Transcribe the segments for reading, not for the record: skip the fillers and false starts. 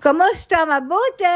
Kamusta? Mabuti?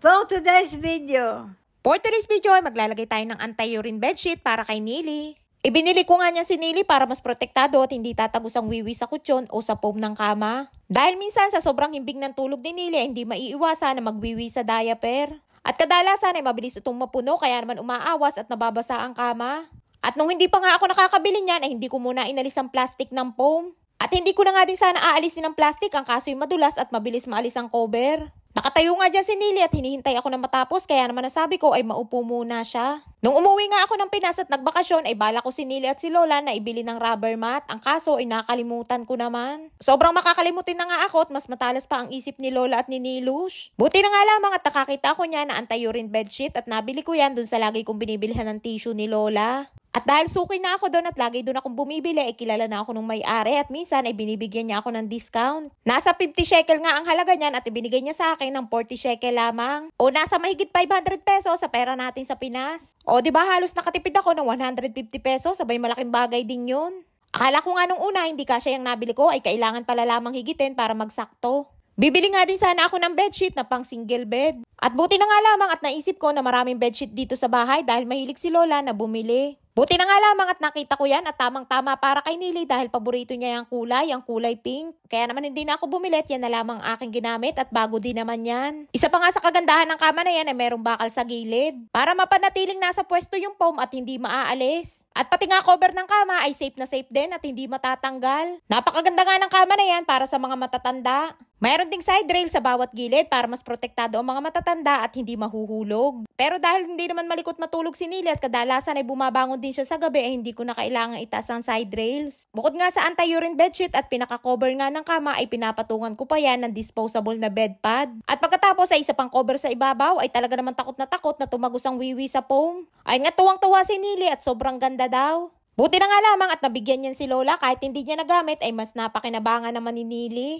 For today's video. For today's video ay maglalagay tayo ng anti-urine bedsheet para kay Nili. Ibinili ko nga niya si Nili para mas protektado at hindi tatagos ang wiwi sa kutsyon o sa foam ng kama. Dahil minsan sa sobrang himbing ng tulog ni Nili ay hindi maiiwasan na magwiwi sa diaper. At kadalasan ay mabilis itong mapuno kaya naman umaawas at nababasa ang kama. At nung hindi pa nga ako nakakabili niyan ay hindi ko muna inalis ang plastic ng foam. At hindi ko na nga din sana aalisin ng plastic ang kaso'y madulas at mabilis maalis ang cover. Nakatayo nga dyan si Nili at hinihintay ako na matapos kaya naman nasabi ko ay maupo muna siya. Nung umuwi nga ako ng Pinas at nagbakasyon ay bala ko si Nili at si Lola na ibili ng rubber mat. Ang kaso ay nakalimutan ko naman. Sobrang makakalimutin na nga ako at mas matalas pa ang isip ni Lola at ni Nilush. Buti na nga lamang at nakakita ko niya na anti-urine bedsheet at nabili ko yan dun sa lagi kong binibilhan ng tissue ni Lola. At dahil suki na ako doon at lagi doon akong bumibili, ay kilala na ako nung may-ari at minsan ay binibigyan niya ako ng discount. Nasa 50 shekel nga ang halaga niyan at ibinigay niya sa akin ng 40 shekel lamang. O nasa mahigit 500 pesos sa pera natin sa Pinas. O diba halos nakatipid ako ng 150 pesos, sabay malaking bagay din yun. Akala ko nga nung una hindi kasya yung nabili ko ay kailangan pala lamang higitin para magsakto. Bibili nga din sana ako ng bedsheet na pang single bed. At buti na nga lamang at naisip ko na maraming bedsheet dito sa bahay dahil mahilig si Lola na bumili. Buti na nga lamang at nakita ko yan at tamang-tama para kay Nili dahil paborito niya yung kulay pink. Kaya naman hindi na ako bumili at yan na lamang aking ginamit at bago din naman yan. Isa pa nga sa kagandahan ng kama na yan ay merong bakal sa gilid para mapanatiling nasa pwesto yung foam at hindi maaalis. At pati nga cover ng kama ay safe na safe din at hindi matatanggal. Napakaganda nga ng kama na yan para sa mga matatanda. Mayroon ding side rail sa bawat gilid para mas protektado ang mga matatanda at hindi mahuhulog. Pero dahil hindi naman malikot matulog si Nili at kadalasan ay bumabangon din siya sa gabi ay hindi ko na kailangan itaas ang side rails. Bukod nga sa anti-urine bedsheet at pinaka-cover nga ng kama ay pinapatungan ko pa yan ng disposable na bed pad. At pagkatapos ay isa pang cover sa ibabaw ay talaga naman takot na tumagos ang wiwi sa foam. Ay nga tuwang-tuwa si Nili at sobrang ganda daw. Buti na nga lamang at nabigyan niyan si Lola kahit hindi niya nagamit ay mas napakinabangan naman ni Nili.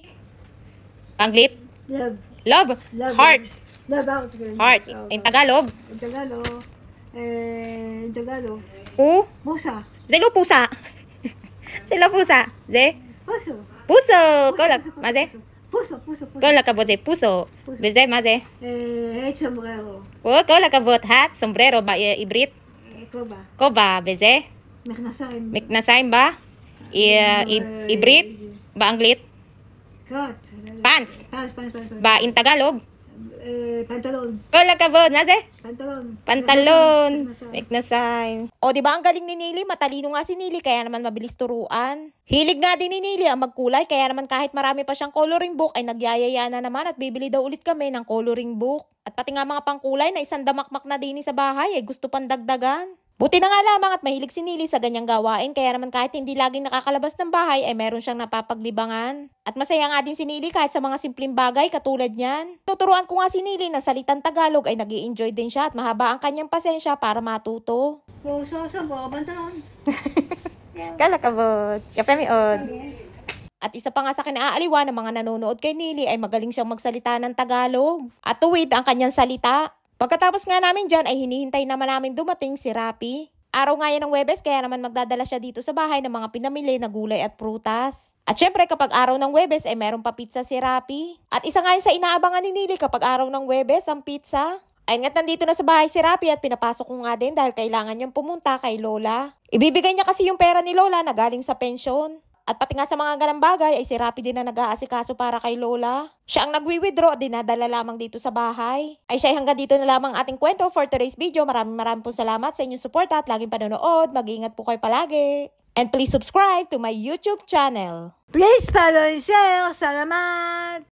Panglit? Love. Heart. Heart. In Tagalog? In Tagalog. In Tagalog. Pusa. Zelo pusa. Zelo pusa. Ze? Puso. Puso. Kola. Maze? Puso. Kola kabot ze puso. Beze maze? Sombrero. Kola kabot hat. Sombrero ba? Ibrit? Koba. Koba. Beze? Miknasaim ba? Ibrit? Ba anglit? Pants. Ba in Tagalog? Pantalon. Kola kabot. Maze? Pantalon. Miknasay. O diba ang galing ni Nili? Matalino nga si Nili kaya naman mabilis turuan. Hilig nga din ni Nili ang magkulay kaya naman kahit marami pa siyang coloring book ay nagyayaya na naman at bibili daw ulit kami ng coloring book. At pati nga mga pangkulay na isang damakmak na din sa bahay ay gusto pang dagdagan. Buti na nga lamang at mahilig si Nili sa ganyang gawain kaya naman kahit hindi laging nakakalabas ng bahay ay meron siyang napapaglibangan. At masaya nga din si Nili kahit sa mga simpleng bagay katulad niyan. Tuturuan ko nga si Nili ng salitang Tagalog ay nag-i-enjoy din siya at mahaba ang kanyang pasensya para matuto. Pantalon. Kala kabot. Kapemi on. At isa pa nga sa kinaaaliwan ng mga nanonood kay Nili ay magaling siyang magsalita ng Tagalog. At tuwid ang kanyang salita. Pagkatapos nga namin dyan ay hinihintay naman namin dumating si Rapi. Araw nga yan ng Webes kaya naman magdadala siya dito sa bahay ng mga pinamili na gulay at prutas. At syempre kapag araw ng Webes ay meron pa pizza si Rapi. At isa nga sa inaabangan ni Nili kapag araw ng Webes ang pizza. Ay nga't nandito na sa bahay si Rapi at pinapasok ko nga din dahil kailangan niyang pumunta kay Lola. Ibibigay niya kasi yung pera ni Lola na galing sa pensyon. At pati nga sa mga ganang bagay ay si Rapi din na nag-aasikaso para kay Lola. Siya ang nagwi-withdraw at dinadala lamang dito sa bahay. Ay siya hanggang dito na lamang ating kwento for today's video. Maraming pong salamat sa inyong suporta at laging panonood. Mag-iingat po kayo palagi. And please subscribe to my YouTube channel. Please follow and share. Salamat!